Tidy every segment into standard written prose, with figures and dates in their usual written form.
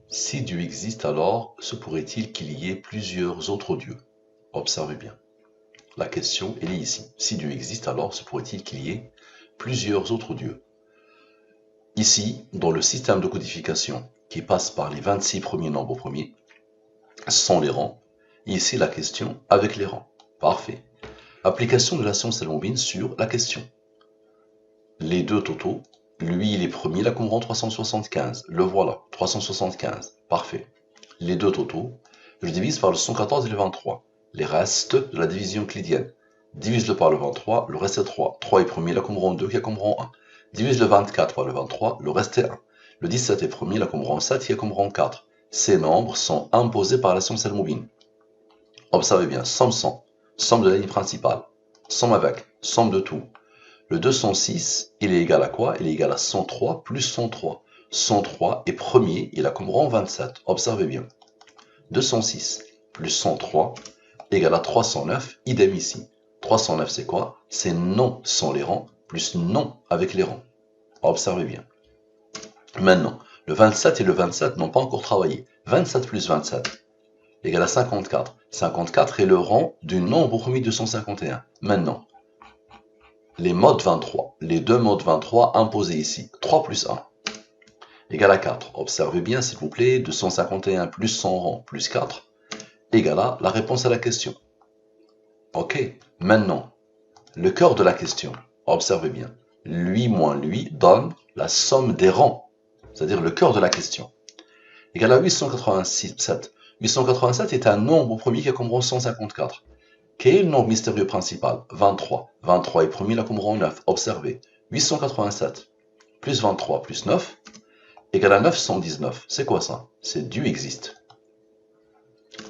Si Dieu existe, alors se pourrait-il qu'il y ait plusieurs autres dieux? Observez bien. La question, elle est ici. Si Dieu existe, alors se pourrait-il qu'il y ait plusieurs autres dieux? Ici, dans le système de codification qui passe par les 26 premiers nombres premiers, sans les rangs, ici la question avec les rangs. Parfait. Application de la science al-Moubine sur la question. Les deux totaux, lui il est premier, il a comme rang 375. Le voilà, 375. Parfait. Les deux totaux, je divise par le 114 et le 23. Les restes de la division euclidienne. Divise-le par le 23, le reste est 3. 3 est premier, il a comme rang 2, qui a comme rang 1. Divise le 24 par le 23, le reste est 1. Le 17 est premier, il a comme rang 7, qui a comme rang 4. Ces nombres sont imposés par la science al-Moubine. Observez bien, somme 100, somme de la ligne principale, somme avec, somme de tout. Le 206, il est égal à quoi? Il est égal à 103 plus 103. 103 est premier, il a comme rang 27. Observez bien. 206 plus 103 égale à 309, idem ici. 309 c'est quoi? C'est non sans les rangs plus non avec les rangs. Observez bien. Maintenant, le 27 et le 27 n'ont pas encore travaillé. 27 plus 27 égale à 54. 54 est le rang du nombre premier 251. Maintenant, les modes 23, les deux modes 23 imposés ici. 3 plus 1 égale à 4. Observez bien s'il vous plaît, 251 plus 100 rangs plus 4 égale à la réponse à la question. Ok, maintenant, le cœur de la question, observez bien. Lui moins lui donne la somme des rangs, c'est-à-dire le cœur de la question. Égale à 887. 887 est un nombre premier qui a comme rang 154. Quel est le nombre mystérieux principal? 23. 23 est premier, il a comme rang 9. Observez. 887 plus 23 plus 9 égale à 919. C'est quoi ça? C'est Dieu existe.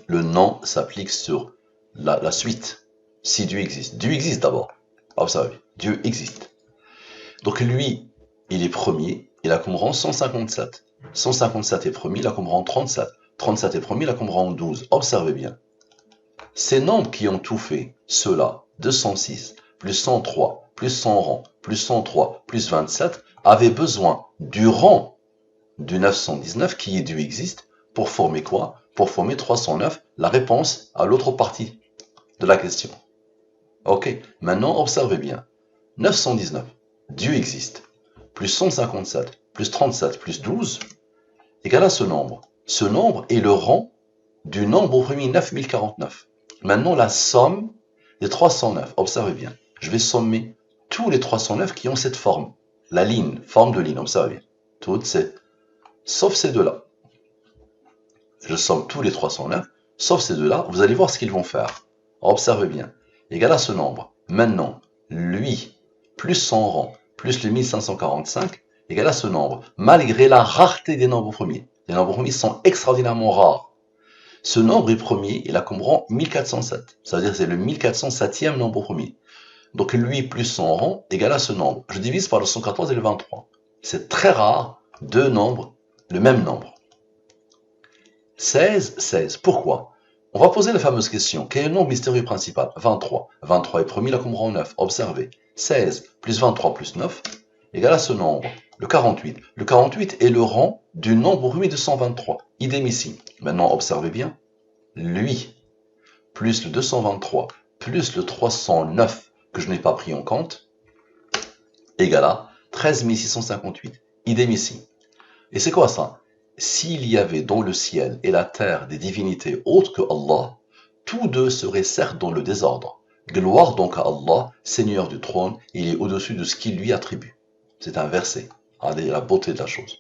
Le nom s'applique sur la suite. Si Dieu existe. Dieu existe d'abord. Observez. Dieu existe. Donc lui, il est premier, il a comme rang 157. 157 est premier, il a comme rang 37. 37 est premier, il a comme rang 12. Observez bien. Ces nombres qui ont tout fait, ceux-là, 206, plus 103, plus 100 rangs, plus 103, plus 27, avaient besoin du rang du 919 qui est Dieu existe pour former quoi? Pour former 309, la réponse à l'autre partie de la question. Ok, maintenant observez bien. 919, Dieu existe, plus 157, plus 37, plus 12, égale à ce nombre. Ce nombre est le rang du nombre au premier 9049. Maintenant, la somme des 309. Observez bien. Je vais sommer tous les 309 qui ont cette forme. La ligne, forme de ligne, observez bien. Toutes ces, sauf ces deux-là. Je somme tous les 309, sauf ces deux-là. Vous allez voir ce qu'ils vont faire. Observez bien. Égal à ce nombre. Maintenant, lui, plus son rang, plus le 1545, égal à ce nombre. Malgré la rareté des nombres premiers. Les nombres premiers sont extraordinairement rares. Ce nombre est premier, il a comme rang 1407. C'est-à-dire que c'est le 1407e nombre premier. Donc lui plus son rang égale à ce nombre. Je divise par le 114 et le 23. C'est très rare, deux nombres, le même nombre. 16, 16. Pourquoi? On va poser la fameuse question. Quel est le nombre mystérieux principal? 23. 23 est premier, il a comme rang 9. Observez. 16 plus 23 plus 9 égale à ce nombre. Le 48. Le 48 est le rang du nombre premier 223. Idem ici. Maintenant, observez bien. Lui, plus le 223, plus le 309, que je n'ai pas pris en compte, égale à 13 658. Idem ici. Et c'est quoi ça? S'il y avait dans le ciel et la terre des divinités autres que Allah, tous deux seraient certes dans le désordre. Gloire donc à Allah, Seigneur du trône, il est au-dessus de ce qu'il lui attribue. C'est un verset. Regardez la beauté de la chose.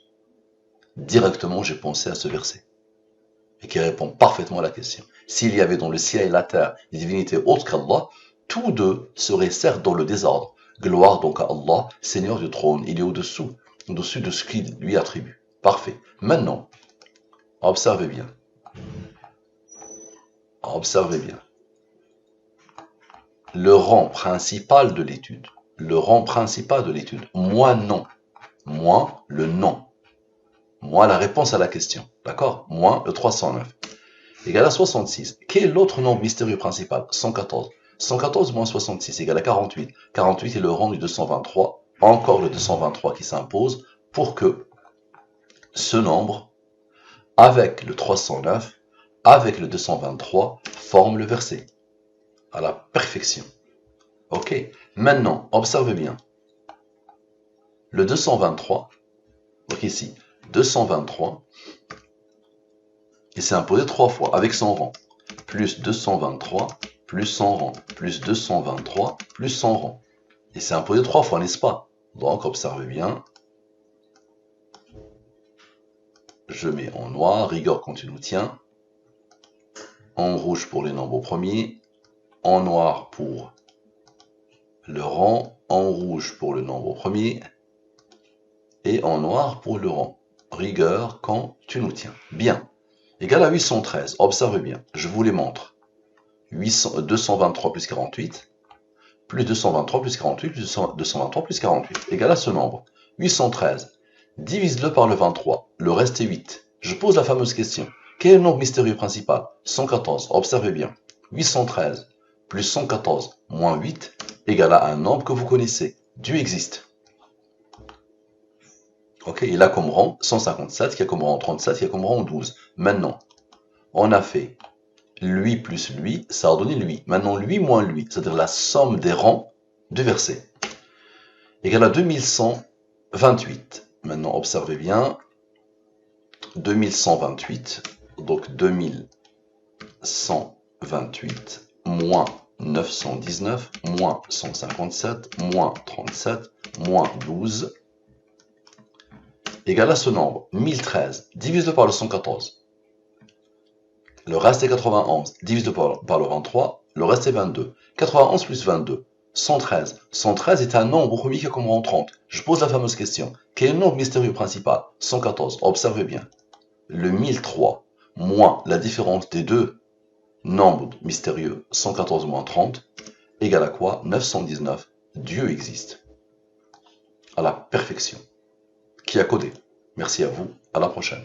Directement, j'ai pensé à ce verset. Et qui répond parfaitement à la question. S'il y avait dans le ciel et la terre des divinités autres qu'Allah, tous deux seraient certes dans le désordre. Gloire donc à Allah, Seigneur du trône, il est au-dessus de ce qu'il lui attribue. Parfait. Maintenant, observez bien. Observez bien. Le rang principal de l'étude. Le rang principal de l'étude. Moi non. Moi le non. Moi la réponse à la question. D'accord? Moi le 309. Égale à 66. Quel est l'autre nombre mystérieux principal? 114. 114 moins 66 égale à 48. 48 est le rang du 223. Encore le 223 qui s'impose pour que ce nombre avec le 309, avec le 223, forment le verset. À la perfection. Ok. Maintenant, observez bien. Le 223, donc ici, 223, il s'est imposé 3 fois avec son rang. Plus 223, plus son rang, plus 223, plus son rang. Il s'est imposé 3 fois, n'est-ce pas? Donc, observez bien. Je mets en noir, rigueur continue tient. En rouge pour les nombres premiers. En noir pour le rang. En rouge pour le nombre premier. Et en noir pour le rang. Rigueur quand tu nous tiens. Bien. Égal à 813. Observez bien. Je vous les montre. 223 plus 48. Plus 223 plus 48 plus 223 plus 48. Égal à ce nombre. 813. Divise-le par le 23. Le reste est 8. Je pose la fameuse question. Quel est le nombre mystérieux principal? 114. Observez bien. 813 plus 114 moins 8 égale à un nombre que vous connaissez. Dieu existe. Ok, il a comme rang 157, qui a comme rang 37, qui a comme rang 12. Maintenant, on a fait lui plus lui, ça a donné lui. Maintenant, lui moins lui, c'est-à-dire la somme des rangs du verset, égale à 2128. Maintenant, observez bien. 2128, donc 2128 moins 919 moins 157 moins 37 moins 12 égale à ce nombre. 1013, divise-le par le 114. Le reste est 91, divise-le par le 23, le reste est 22. 91 plus 22, 113. 113 est un nombre premier qui a comme rang 30. Je pose la fameuse question. Quel est le nombre mystérieux principal? 114. Observez bien. Le 1003 moins la différence des deux nombres mystérieux, 114 moins 30, égale à quoi? 919. Dieu existe. À la perfection. Qui a codé? Merci à vous. À la prochaine.